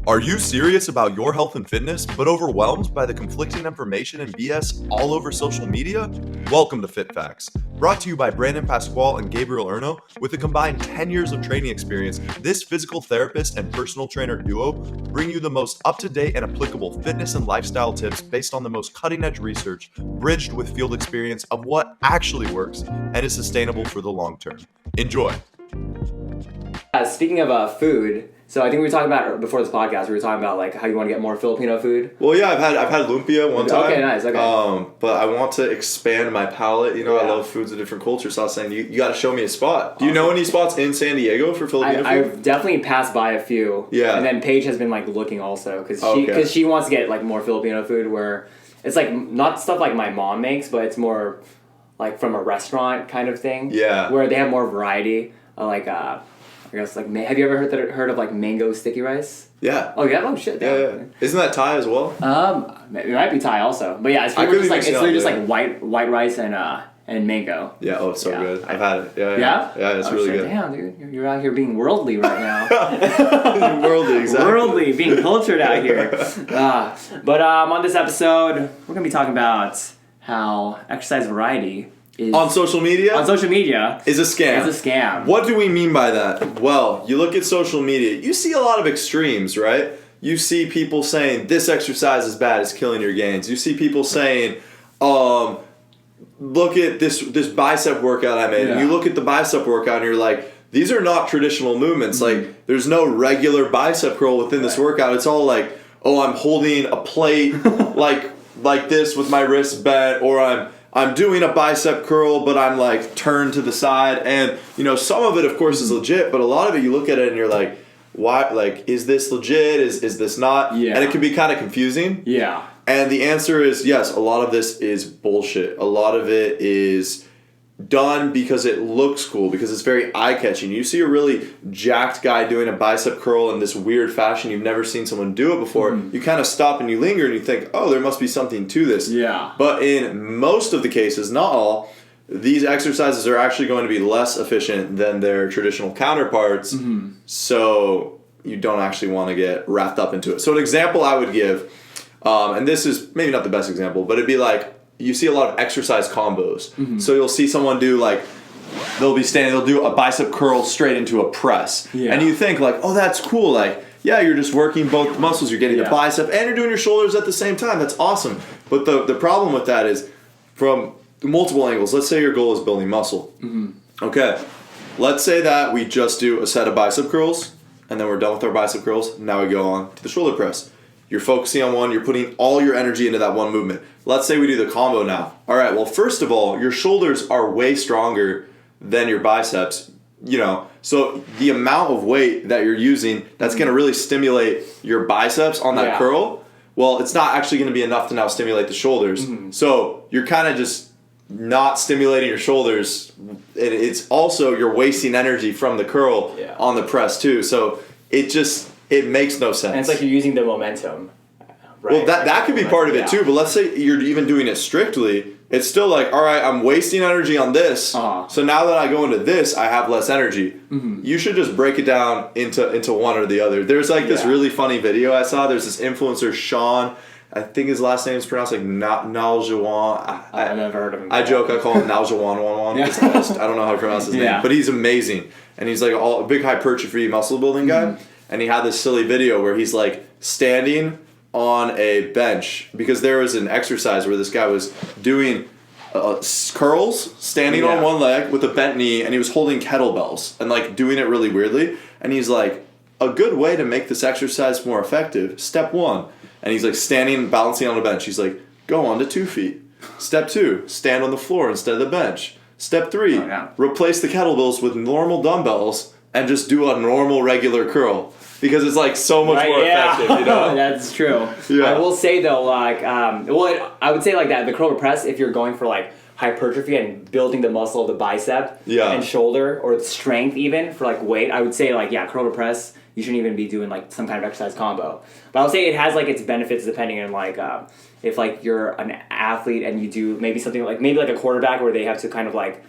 Are you serious about your health and fitness, but overwhelmed by the conflicting information and BS all over social media? Welcome to Fit Facts. Brought to you by Brandon Pascual and Gabe Erno. With a combined 10 years of training experience, this physical therapist and personal trainer duo bring you the most up-to-date and applicable fitness and lifestyle tips based on the most cutting-edge research, bridged with field experience of what actually works and is sustainable for the long term. Enjoy. Speaking of food, so I think we were talking about before this podcast. We were talking about like how you want to get more Filipino food. Well, yeah, I've had lumpia one time. Okay, nice. Okay. But I want to expand my palate. You know, I love foods of different cultures. So I was saying, you got to show me a spot. Do you know any spots in San Diego for Filipino food? I've definitely passed by a few. Yeah. And then Paige has been like looking also because she wants to get like more Filipino food where it's like not stuff like my mom makes, but it's more like from a restaurant kind of thing. Yeah. Where they have more variety. I guess like have you ever heard of like mango sticky rice? Yeah. Oh yeah. Oh shit. Yeah. Isn't that Thai as well? It might be Thai also, but yeah, it's literally just like white rice and mango. Yeah. Oh, it's so good. I've had it. Yeah, it's really good. Damn, dude, you're out here being worldly right now. Worldly, exactly. Worldly, being cultured out here. But on this episode, we're gonna be talking about how exercise variety is on social media is a scam. What do we mean by that? Well, you look at social media, you see a lot of extremes, right? You see people saying this exercise is bad, it's killing your gains. You see people saying, look at this bicep workout I made. Yeah. And you look at the bicep workout and you're like, these are not traditional movements. Mm-hmm. Like, there's no regular bicep curl within this workout. It's all like, I'm holding a plate like this with my wrist bent, or I'm doing a bicep curl, but I'm like turned to the side. And, you know, some of it, of course, is legit, but a lot of it, you look at it and you're like, why? Like, is this legit? Is this not? Yeah. And it can be kind of confusing. Yeah. And the answer is yes, a lot of this is bullshit. A lot of it is done because it looks cool, because it's very eye-catching. You see a really jacked guy doing a bicep curl in this weird fashion, you've never seen someone do it before, you kind of stop and you linger and you think, oh, there must be something to this. Yeah. But in most of the cases, not all, these exercises are actually going to be less efficient than their traditional counterparts, so you don't actually want to get wrapped up into it. So an example I would give, and this is maybe not the best example, but it'd be like, you see a lot of exercise combos. Mm-hmm. So you'll see someone do they'll do a bicep curl straight into a press. Yeah. And you think like, oh, that's cool. Like, yeah, you're just working both muscles. You're getting the bicep and you're doing your shoulders at the same time. That's awesome. But the problem with that is from multiple angles. Let's say your goal is building muscle. Mm-hmm. Okay. Let's say that we just do a set of bicep curls and then we're done with our bicep curls. Now we go on to the shoulder press. You're focusing on one, you're putting all your energy into that one movement. Let's say we do the combo now. All right, well, first of all, your shoulders are way stronger than your biceps, you know. So the amount of weight that you're using that's going to really stimulate your biceps on that curl, well, it's not actually going to be enough to now stimulate the shoulders. Mm-hmm. So you're kind of just not stimulating your shoulders. And it's also, you're wasting energy from the curl on the press too. So it makes no sense. And it's like you're using the momentum. Right? Well, that could be part of it too, but let's say you're even doing it strictly. It's still like, all right, I'm wasting energy on this, so now that I go into this, I have less energy. Mm-hmm. You should just break it down into one or the other. There's like this really funny video I saw. There's this influencer, Sean. I think his last name is pronounced like Naljawan. I've never heard of him. I joke, I call him Naljawan because I don't know how to pronounce his name, but he's amazing. And he's like a big hypertrophy muscle building guy. Mm-hmm. And he had this silly video where he's like standing on a bench, because there was an exercise where this guy was doing curls, standing on one leg with a bent knee, and he was holding kettlebells and like doing it really weirdly. And he's like, a good way to make this exercise more effective, step 1. And he's like standing, balancing on a bench. He's like, go on to 2 feet. Step 2, stand on the floor instead of the bench. Step 3, replace the kettlebells with normal dumbbells and just do a normal regular curl. Because it's like so much more effective, you know? That's true. Yeah. I will say though, like, I would say like that, the curl to press, if you're going for like hypertrophy and building the muscle of the bicep and shoulder, or strength even for like weight, I would say like, curl to press, you shouldn't even be doing like some kind of exercise combo. But I would say it has like its benefits depending on like, if like you're an athlete and you do maybe something like, maybe like a quarterback where they have to kind of like,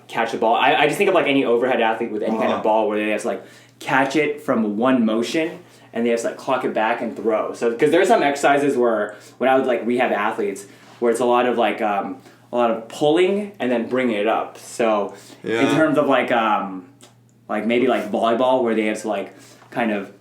catch the ball. I just think of like any overhead athlete with any kind of ball where they have to like catch it from one motion and they have to like clock it back and throw. So because there's some exercises where when I would like rehab athletes where it's a lot of like a lot of pulling and then bringing it up. So in terms of like maybe like volleyball where they have to like kind of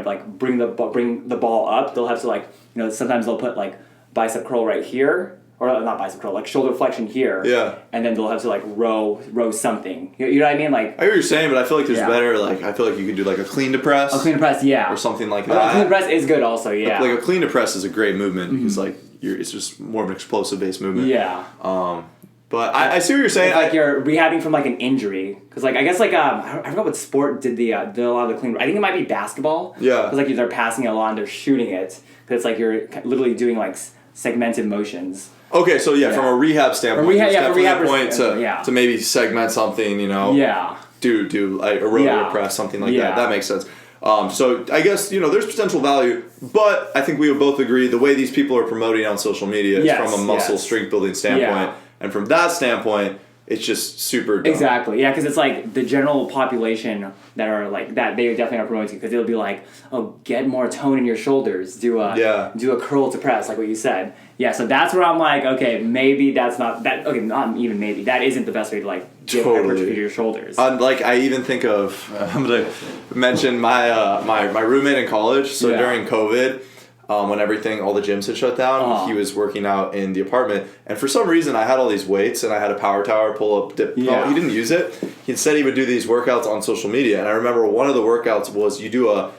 like bring the ball up. They'll have to like, you know, sometimes they'll put like bicep curl right here, or not bicep curl, like shoulder flexion here. Yeah. And then they'll have to like row something. You know what I mean? Like I hear what you're saying, but I feel like there's better. Like I feel like you could do like a clean to press. A clean to press, yeah. Or something like that. A clean to press is good also, yeah. Like a clean to press is a great movement because like it's just more of an explosive based movement. Yeah. But I see what you're saying. It's like you're rehabbing from like an injury, because like I guess like I forgot what sport did a lot of the clean. I think it might be basketball. Yeah. Because like they're passing it a lot and they're shooting it. Because it's like you're literally doing like segmented motions. Okay, so from a rehab standpoint, there's definitely a point to maybe segment something. You know. Yeah. Do like a row press, something like that. That makes sense. So I guess, you know, there's potential value, but I think we would both agree the way these people are promoting on social media is from a muscle strength building standpoint. And from that standpoint, it's just super dumb. Exactly, yeah, because it's like the general population that are like that, they definitely are promoting, because it'll be like, oh, get more tone in your shoulders, do a curl to press, like what you said. Yeah, so that's where I'm like, okay, maybe that's not that. Okay, not even maybe that isn't the best way to like give hypertrophy to your shoulders. Like I even think of I'm gonna mention my my roommate in college. So during COVID, when all the gyms had shut down, he was working out in the apartment, and for some reason I had all these weights and I had a power tower, pull up, dip. No, he didn't use it. He said he would do these workouts on social media, and I remember one of the workouts was you do a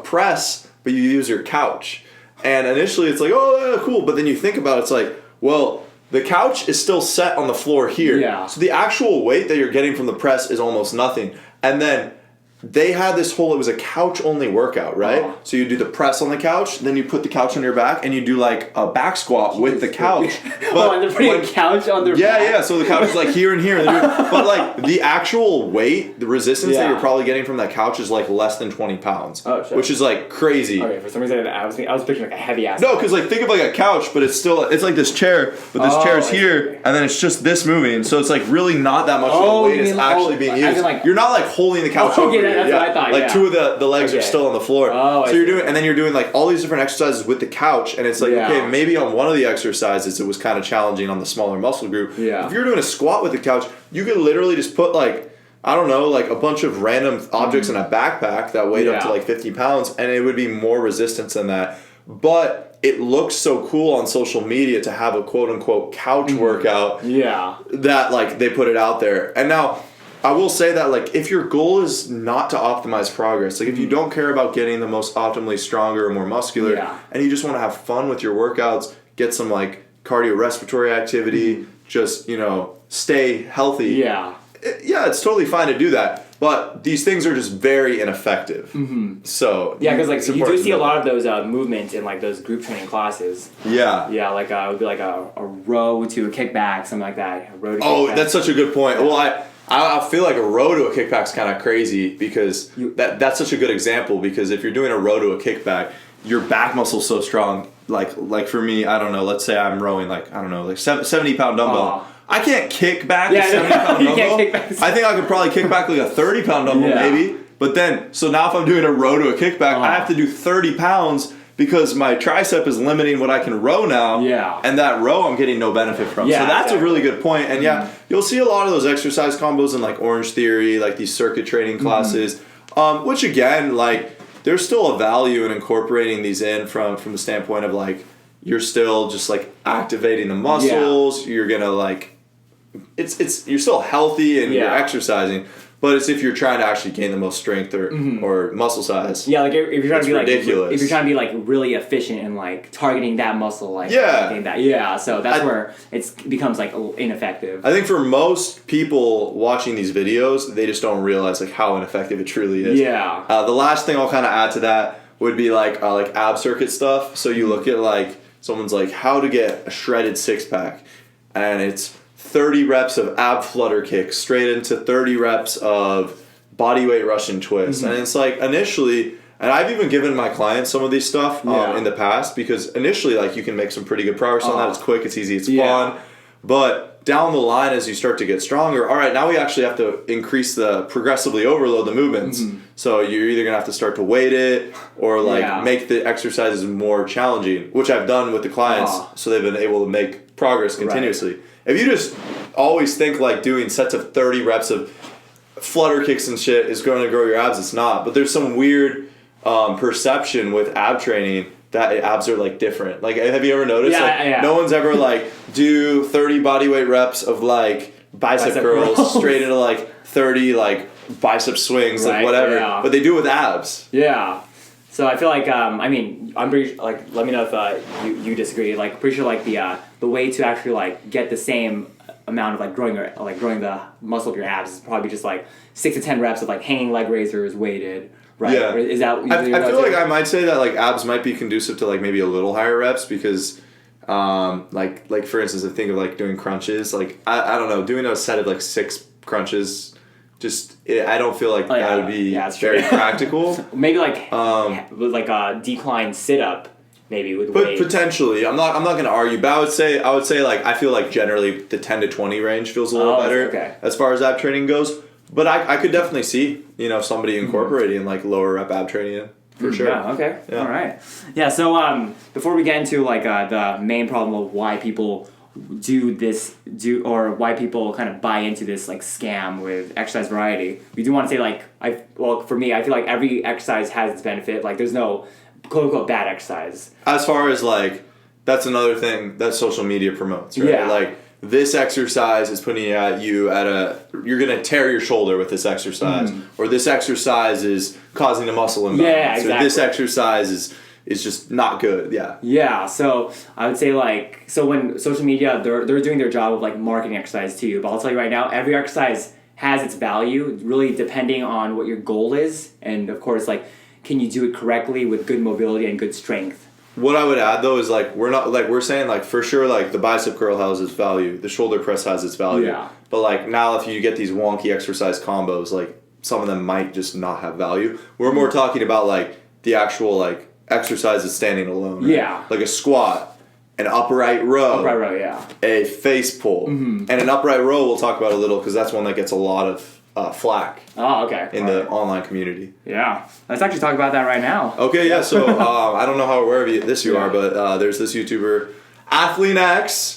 press, but you use your couch. And initially it's like, oh, yeah, cool. But then you think about it, it's like, well, the couch is still set on the floor here. Yeah. So the actual weight that you're getting from the press is almost nothing. And then they had this whole, it was a couch only workout, right? So you do the press on the couch, then you put the couch on your back and you do like a back squat with the couch. But they're putting a couch on their back? Yeah, so the couch is like here and here. But like the actual weight, the resistance that you're probably getting from that couch is like less than 20 pounds. Oh, shit. Which is like crazy. Okay, for some reason I was picturing like a heavy ass. No, because like think of like a couch, but it's like this chair, but this chair is here, and then it's just this moving. So it's like really not that much of the weight is actually being used. Like, you're not like holding the couch over. That's what I thought. Like two of the legs are still on the floor. So you're doing like all these different exercises with the couch, and it's like okay, maybe on one of the exercises it was kind of challenging on the smaller muscle group. Yeah. If you're doing a squat with the couch, you could literally just put like, I don't know, like a bunch of random objects in a backpack that weighed up to like 50 pounds, and it would be more resistance than that. But it looks so cool on social media to have a quote unquote couch workout. Yeah. That like they put it out there. And now I will say that like if your goal is not to optimize progress, like if you don't care about getting the most optimally stronger or more muscular, and you just want to have fun with your workouts, get some like cardiorespiratory activity, just, you know, stay healthy. Yeah, it's totally fine to do that. But these things are just very ineffective. So because like you do see a lot of those movements in like those group training classes. Yeah, like it would be like a row to a kickback, something like that. A row to kickback. That's such a good point. Well, I feel like a row to a kickback's kind of crazy because that's such a good example, because if you're doing a row to a kickback, your back muscle's so strong. Like for me, I don't know, let's say I'm rowing like, I don't know, like 70-pound dumbbell. I can't kick back a 70-pound dumbbell. Can't kick back. I think I could probably kick back like a 30-pound dumbbell maybe. But then, so now if I'm doing a row to a kickback, I have to do 30 pounds because my tricep is limiting what I can row now. Yeah. And that row I'm getting no benefit from. So that's a really good point. And you'll see a lot of those exercise combos in like Orange Theory, like these circuit training classes, which again, like there's still a value in incorporating these in from the standpoint of like, you're still just like activating the muscles. You're going to like, you're still healthy and you're exercising. But it's if you're trying to actually gain the most strength or muscle size. Yeah, like if you're trying to be ridiculous. Like if you're trying to be like really efficient in like targeting that muscle, like targeting that. Yeah, so that's where it becomes like ineffective. I think for most people watching these videos, they just don't realize like how ineffective it truly is. Yeah. The last thing I'll kind of add to that would be like ab circuit stuff. So you look at like someone's like how to get a shredded six pack, and it's 30 reps of ab flutter kicks straight into 30 reps of bodyweight Russian twist. And it's like initially, and I've even given my clients some of these stuff in the past, because initially like you can make some pretty good progress on that. It's quick, it's easy, it's fun. But But down the line, as you start to get stronger, all right, now we actually have to progressively overload the movements. So you're either going to have to start to weight it or make the exercises more challenging, which I've done with the clients. So they've been able to make progress continuously. Right. If you just always think like doing sets of 30 reps of flutter kicks and shit is going to grow your abs, it's not. But there's some weird perception with ab training that abs are like different. Like, have you ever noticed? No one's ever like do 30 bodyweight reps of like bicep curls straight into like 30 like bicep swings, like whatever. Yeah. But they do it with abs. Yeah. So I feel like I'm pretty like, let me know if you disagree. Like, pretty sure like the way to actually like get the same amount of like growing the muscle of your abs is probably just like 6 to 10 reps of like hanging leg raisers weighted. Right. Yeah. Or is that? I feel like I might say that like abs might be conducive to like maybe a little higher reps because, like for instance, I think of like doing crunches. Like I don't know, doing a set of like 6 crunches. I don't feel like that would be very practical. Maybe like a decline sit up. Maybe with weight. Potentially, I'm not gonna argue, but I would say like I feel like generally the 10 to 20 range feels a little better as far as ab training goes. But I could definitely see somebody incorporating like lower rep ab training for sure. Yeah. Okay. Yeah. All right. Yeah. So before we get into like the main problem of why people or why people kind of buy into this like scam with exercise variety, we do want to say like for me I feel like every exercise has its benefit. Like there's no quote unquote bad exercise. As far as like that's another thing that social media promotes, right? Yeah. Like this exercise is putting you you're gonna tear your shoulder with this exercise, or this exercise is causing a muscle imbalance. Yeah, exactly. Or this exercise is just not good. Yeah. Yeah. So I would say when social media they're doing their job of like marketing exercise to you, but I'll tell you right now, every exercise has its value, really depending on what your goal is, and of course like can you do it correctly with good mobility and good strength. What I would add though is like we're saying like for sure like the bicep curl has its value, the shoulder press has its value. Yeah. But like now if you get these wonky exercise combos, like some of them might just not have value. We're more talking about like the actual like exercises standing alone. Right? Yeah. Like a squat, an upright row. Upright row, yeah. A face pull. And an upright row we'll talk about a little because that's one that gets a lot of flack. Oh, okay. In the online community. Yeah. Let's actually talk about that right now. Okay, yeah. So I don't know how aware of you are, but there's this YouTuber, Athlete X.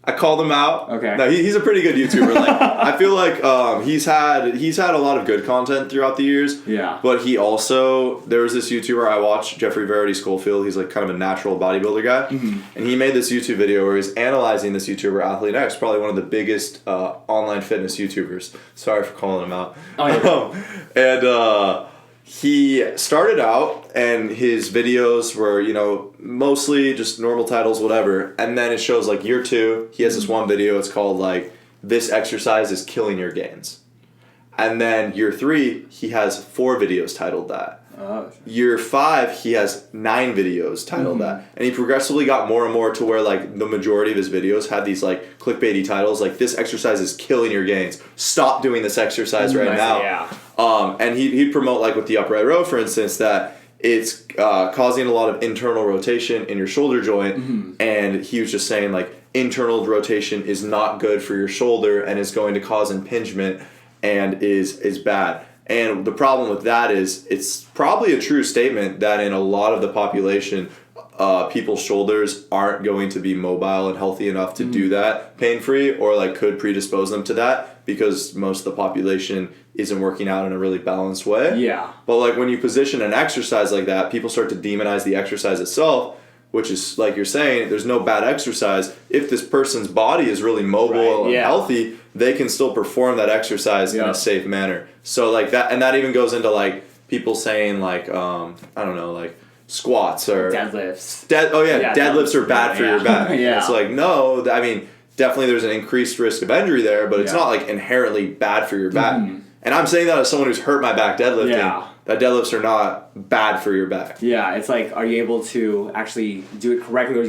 I called him out. Okay. No, he's a pretty good YouTuber. Like I feel like he's had a lot of good content throughout the years. Yeah. But there was this YouTuber I watched, Jeffrey Verity Schofield. He's like kind of a natural bodybuilder guy, and he made this YouTube video where he's analyzing this YouTuber, Athlete X, probably one of the biggest online fitness YouTubers. Sorry for calling him out. Oh yeah. He started out and his videos were, mostly just normal titles, whatever. And then it shows like year 2, he has this one video, it's called like, this exercise is killing your gains. And then year 3, he has 4 videos titled that. Year 5, he has 9 videos titled that. And he progressively got more and more to where like the majority of his videos had these like clickbaity titles like this exercise is killing your gains. Stop doing this exercise right now. Yeah. And he'd promote like with the upright row, for instance, that it's causing a lot of internal rotation in your shoulder joint. And he was just saying like internal rotation is not good for your shoulder and is going to cause impingement and is bad. And the problem with that is it's probably a true statement that in a lot of the population, people's shoulders aren't going to be mobile and healthy enough to do that pain-free or like could predispose them to that because most of the population isn't working out in a really balanced way. Yeah. But like when you position an exercise like that, people start to demonize the exercise itself, which is like you're saying, there's no bad exercise. If this person's body is really mobile and healthy, they can still perform that exercise in a safe manner. So like that, and that even goes into like people saying like, I don't know, like squats or deadlifts. Deadlifts are bad for your back. Yeah. It's like, no, I mean, definitely there's an increased risk of injury there, but it's not like inherently bad for your back. And I'm saying that as someone who's hurt my back deadlifting. Yeah. That deadlifts are not bad for your back. Yeah, it's like, are you able to actually do it correctly, or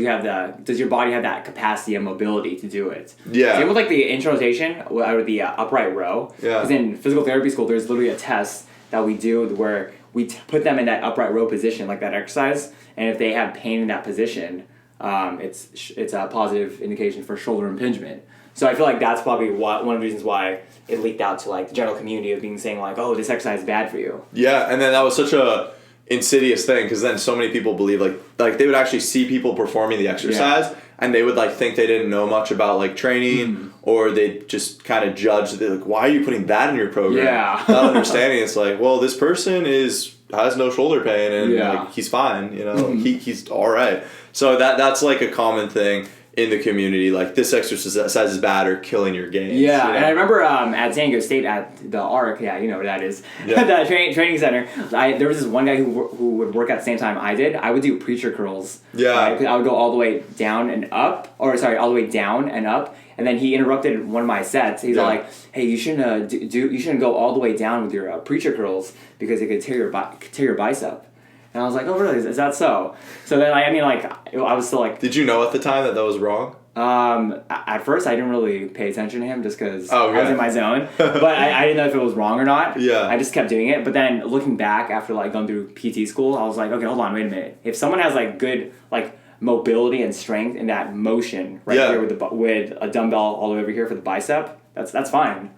does your body have that capacity and mobility to do it? Yeah. Same with like the intro rotation or the upright row. Yeah. Because in physical therapy school, there's literally a test that we do where we put them in that upright row position, like that exercise, and if they have pain in that position, it's a positive indication for shoulder impingement. So I feel like that's probably one of the reasons why it leaked out to like the general community of being saying like, oh, this exercise is bad for you. Yeah, and then that was such a insidious thing because then so many people believe like they would actually see people performing the exercise and they would like think they didn't know much about like training or they just kind of judge like, why are you putting that in your program? Yeah. Not understanding it's like, well, this person has no shoulder pain and like he's fine, he's all right. So that's like a common thing in the community, like this exercise is bad or killing your gains. Yeah, and I remember at San Diego State at the ARC, you know what that is, that training center. There was this one guy who would work at the same time I did. I would do preacher curls. Yeah, I would go all the way down and up, all the way down and up. And then he interrupted one of my sets. He's all like, "Hey, you shouldn't you shouldn't go all the way down with your preacher curls because it could tear your bicep." And I was like, oh, really? Is that so? So then, I was still like... Did you know at the time that was wrong? At first, I didn't really pay attention to him just because I was in my zone. But I didn't know if it was wrong or not. Yeah. I just kept doing it. But then, looking back after like going through PT school, I was like, okay, hold on, wait a minute. If someone has like good like mobility and strength in that motion here with a dumbbell all the way over here for the bicep, that's fine.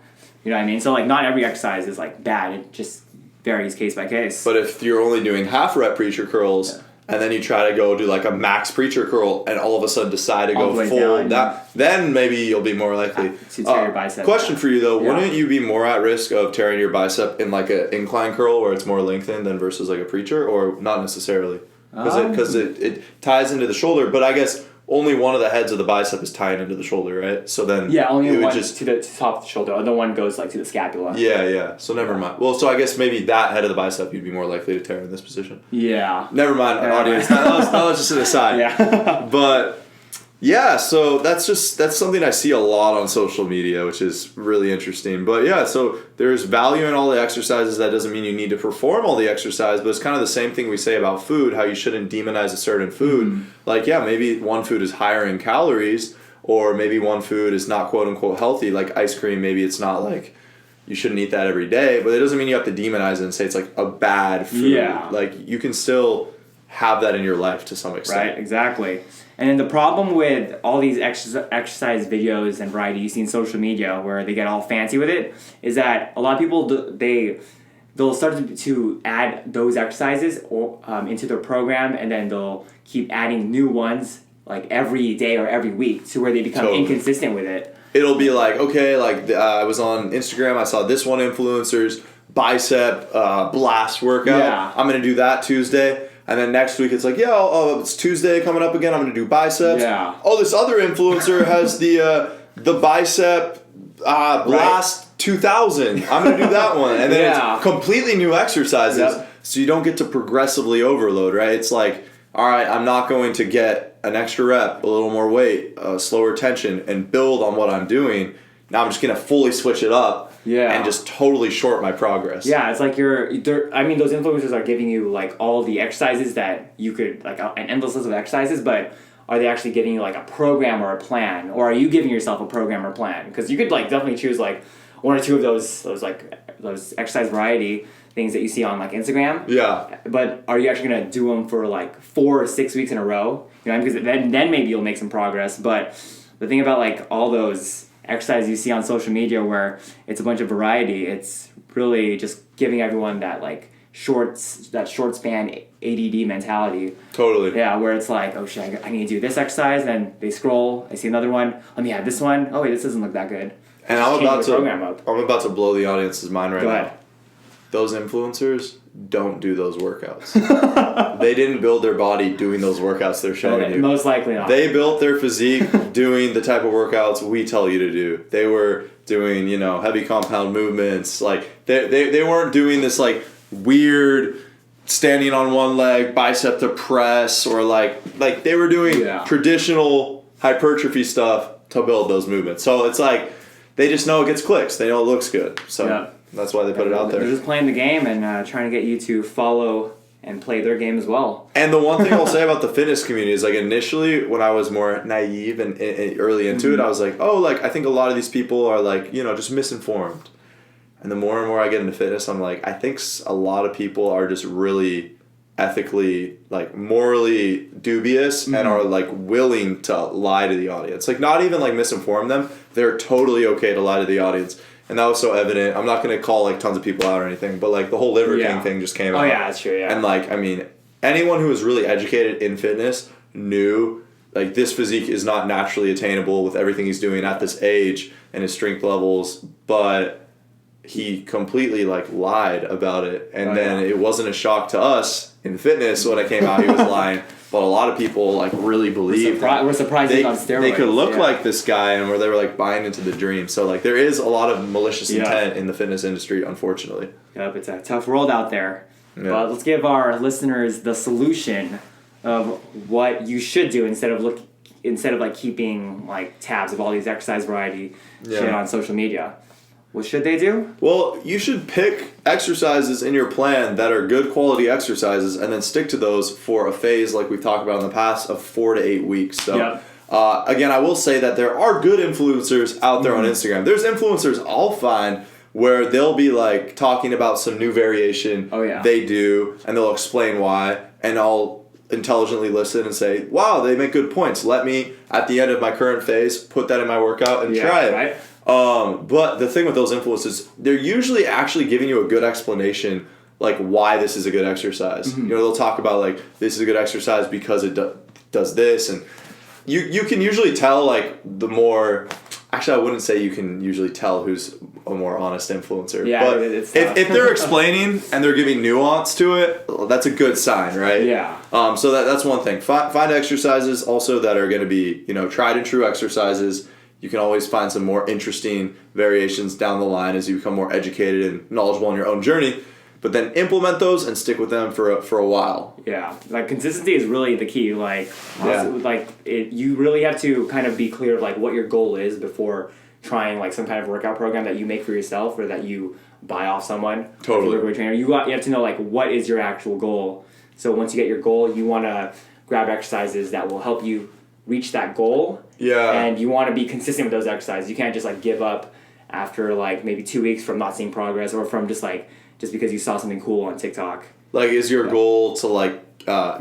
You know what I mean? So like, not every exercise is like bad. It just varies case by case. But if you're only doing half rep preacher curls and then you try to go do like a max preacher curl and all of a sudden decide to go full then maybe you'll be more likely to tear your bicep. Question for you though, wouldn't you be more at risk of tearing your bicep in like an incline curl where it's more lengthened than versus like a preacher, or not necessarily? Because it ties into the shoulder, but I guess only one of the heads of the bicep is tying into the shoulder, right? So then only one to the top of the shoulder. Other one goes like to the scapula. Yeah. So never mind. Well, so I guess maybe that head of the bicep you'd be more likely to tear in this position. Yeah. Never mind, audience. That was just an aside. Yeah. But yeah, so that's something I see a lot on social media, which is really interesting. But yeah, so there's value in all the exercises. That doesn't mean you need to perform all the exercise, but it's kind of the same thing we say about food, how you shouldn't demonize a certain food. Like, maybe one food is higher in calories, or maybe one food is not quote unquote healthy, like ice cream. Maybe it's not like you shouldn't eat that every day, but it doesn't mean you have to demonize it and say it's like a bad food. Yeah. Like, you can still have that in your life to some extent. Right, exactly. And then the problem with all these exercise videos and variety you see in social media where they get all fancy with it is that a lot of people, they'll start to add those exercises into their program, and then they'll keep adding new ones like every day or every week to where they become inconsistent with it. It'll be like, okay, like I was on Instagram, I saw this one influencer's bicep blast workout. Yeah. I'm going to do that Tuesday. And then next week it's like, it's Tuesday coming up again. I'm going to do biceps. Yeah. Oh, this other influencer has the bicep blast 2000. I'm going to do that one. And then it's completely new exercises. Yep. So you don't get to progressively overload, right? It's like, all right, I'm not going to get an extra rep, a little more weight, slower tension, and build on what I'm doing. Now I'm just going to fully switch it up and just totally short my progress. Yeah, it's like those influencers are giving you like all the exercises that you could, like an endless list of exercises, but are they actually giving you like a program or a plan? Or are you giving yourself a program or plan? Because you could like definitely choose like one or two of those exercise variety things that you see on like Instagram. Yeah. But are you actually going to do them for like 4 or 6 weeks in a row? You know, because then maybe you'll make some progress. But the thing about like all those exercise you see on social media where it's a bunch of variety, it's really just giving everyone that like short span ADD mentality. Totally. Yeah, where it's like, oh shit, I need to do this exercise, then they scroll, they see another one, let me add this one, oh wait, this doesn't look that good. And I'm about to blow the audience's mind right now. Go ahead. Those influencers don't do those workouts. They didn't build their body doing those workouts they're showing you. Most likely not. They built their physique doing the type of workouts we tell you to do. They were doing, heavy compound movements. Like they weren't doing this like weird standing on one leg, bicep to press, or like they were doing traditional hypertrophy stuff to build those movements. So it's like they just know it gets clicks. They know it looks good. So that's why they put it out there. They're just playing the game and trying to get you to follow and play their game as well. And the one thing I'll say about the fitness community is, like, initially when I was more naive and early into it, I was like, I think a lot of these people are like, just misinformed. And the more and more I get into fitness, I'm like, I think a lot of people are just really ethically, like morally dubious and are like willing to lie to the audience. Like not even like misinform them. They're totally okay to lie to the audience. And that was so evident. I'm not going to call like tons of people out or anything, but like the whole Liver King thing just came out. Oh yeah, that's true, yeah. And like, I mean, anyone who is really educated in fitness knew like this physique is not naturally attainable with everything he's doing at this age and his strength levels, but he completely like lied about it. And then it wasn't a shock to us in fitness when it came out he was lying. But a lot of people like really believed. We're surprised he's on steroids. They could look like this guy, and where they were like buying into the dream. So like there is a lot of malicious intent in the fitness industry, unfortunately. Yep, it's a tough world out there. Yeah. But let's give our listeners the solution of what you should do instead of like keeping like tabs of all these exercise variety shit on social media. What should they do? Well, you should pick exercises in your plan that are good quality exercises and then stick to those for a phase like we've talked about in the past of 4 to 8 weeks. So, again, I will say that there are good influencers out there on Instagram. There's influencers I'll find where they'll be like talking about some new variation they do and they'll explain why, and I'll intelligently listen and say, wow, they make good points. Let me, at the end of my current phase, put that in my workout and try it. Right? But the thing with those influencers, they're usually actually giving you a good explanation, like why this is a good exercise. You know, they'll talk about like this is a good exercise because it does this, and you can usually tell like the more. Actually, I wouldn't say you can usually tell who's a more honest influencer. Yeah, but if they're explaining and they're giving nuance to it, that's a good sign, right? Yeah. So that's one thing. Find exercises also that are going to be tried and true exercises. You can always find some more interesting variations down the line as you become more educated and knowledgeable on your own journey. But then implement those and stick with them for a while. Yeah, like consistency is really the key. Like, you really have to kind of be clear of like what your goal is before trying like some kind of workout program that you make for yourself or that you buy off someone. Totally. Like a trainer. You have to know like what is your actual goal. So once you get your goal, you want to grab exercises that will help you reach that goal. Yeah. And you want to be consistent with those exercises. You can't just like give up after like maybe 2 weeks from not seeing progress or from just because you saw something cool on TikTok. Like, is your goal to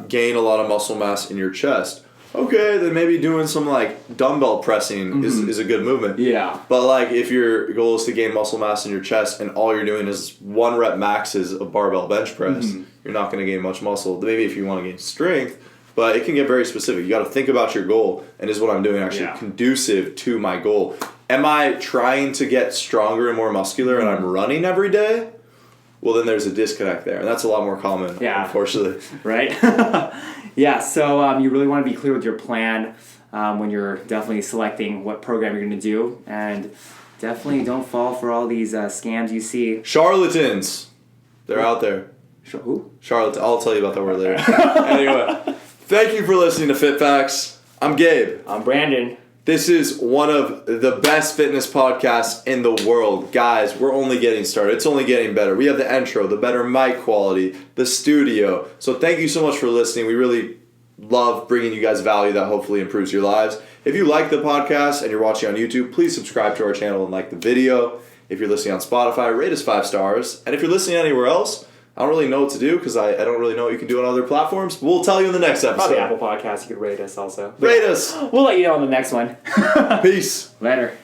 gain a lot of muscle mass in your chest? Okay, then maybe doing some like dumbbell pressing is a good movement. Yeah. But like if your goal is to gain muscle mass in your chest and all you're doing is 1 rep maxes of barbell bench press, you're not going to gain much muscle. Maybe if you want to gain strength, but it can get very specific. You got to think about your goal, and is what I'm doing actually conducive to my goal? Am I trying to get stronger and more muscular and I'm running every day? Well, then there's a disconnect there, and that's a lot more common, unfortunately. Right? Yeah, so you really want to be clear with your plan when you're definitely selecting what program you're going to do, and definitely don't fall for all these scams you see. Charlatans. They're out there. Who? Charlatan. I'll tell you about that word later. Anyway, thank you for listening to Fit Facts. I'm Gabe. I'm Brandon. This is one of the best fitness podcasts in the world. Guys, we're only getting started. It's only getting better. We have the intro, the better mic quality, the studio. So thank you so much for listening. We really love bringing you guys value that hopefully improves your lives. If you like the podcast and you're watching on YouTube, please subscribe to our channel and like the video. If you're listening on Spotify, rate us 5 stars. And if you're listening anywhere else, I don't really know what to do because I don't really know what you can do on other platforms. But we'll tell you in the next episode. Probably Apple Podcasts. You could rate us also. Rate us. We'll let you know on the next one. Peace. Later.